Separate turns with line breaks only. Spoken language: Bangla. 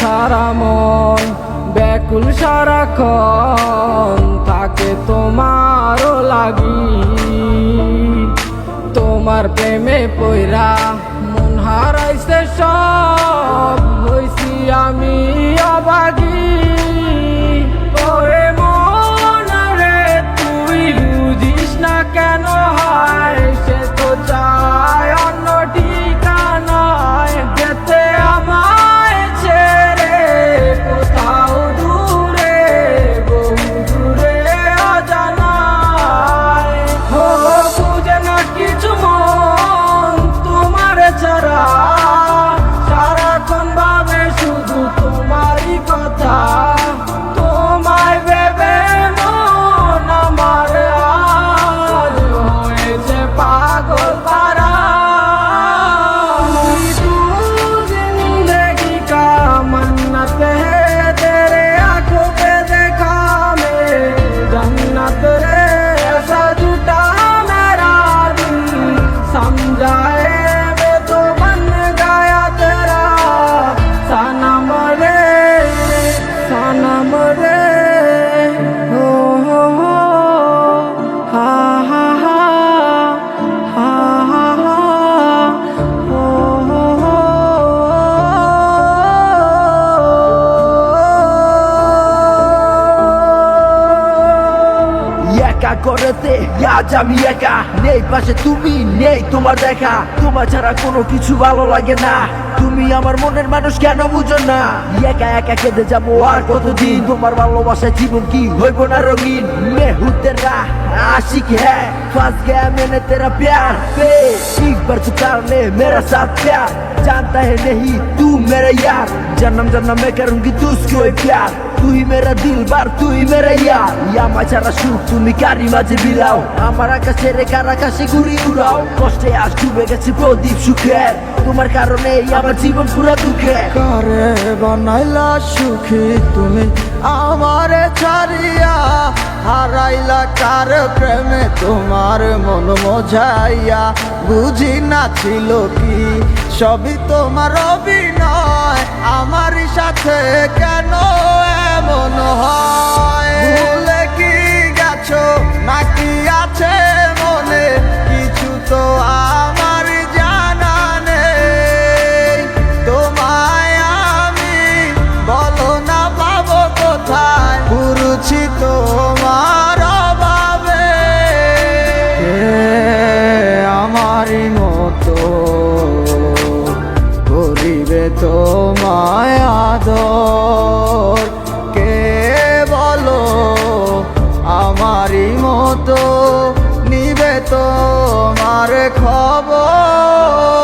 ছাড়া মন ব্যাকুল সারাক্ষণ থাকে তোমারও লাগি, তোমার প্রেমে পইরা মন হারাইছে সব, হইছি আমি অবাগি। ওরে মন রে তুই বুঝিস না কেন হয়, সে তো চায় অন্য ঠিকানায় যেতে আমায় ছেড়ে কোথাও দূরে, বহু দূরে অজানায়। ও বুঝে না কিছু মন তোমার ছাড়া, সারাক্ষণ ভাবে শুধু তোমারই কথা। তোমায় ভেবে মন আমার আজ হয়েছে পাগল পারা। जिंदगी का मन्नत है तेरे आंखों पे देखा मैं जन्नत रे, ऐसा झूठा मेरा दिल समझाए वे तो बन गया तेरा सनम रे, सनम रे। हो हा हा हा हा हा हा हो
একা করতে আজ আমি একা, নেই পাশে তুমি, নেই তোমার দেখা। তোমার ছাড়া কোনো কিছু ভালো লাগে না, তুমি আমার মনের মানুষ কেন বুঝো না। একা একা কেঁদে যাবো আর কতদিন, তোমার ভালোবাসায় জীবন কি হইব না রঙিন। मैं हूँ तेरा आशिक है, फंस गया मैंने तेरा प्यार पे, एक बार तू कर ले मेरा साथ प्यार, जानता है नहीं तू मेरा यार, जन्म जन्म मैं करूंगी तुझको प्यार, तू ही मेरा दिल बार तू ही मेरा यार। আমার ছাড়া সুখ তুমি কারি মাঝে বিলাও, আমার আকাশে রেখার আকাশে ঘুরি উড়াও, কষ্টে আজ ডুবে গেছে প্রদীপ সুখের, তোমার কারণে আমার জীবন পুরা দুঃখে।
কারে বানাইলা সুখী তুমি আমারে ছাড়িয়া, হারাইলা কার প্রেমে তোমার মন মজাইয়া, বুঝি না ছিল কি সবই তোমার অভিনয়, আমারই সাথে কেন এমন হয়। ভুলে কি গেছো নাকি আছে মনে কিছু তো আমার জানা নেই, তোমায় আমি বলো না পাবো কোথায়, পুরুছি তোমার অভাবে। আমারই মতো করিবে তোমায় আদর, কে বলো আমারই মতো নিবে তোমার খবর।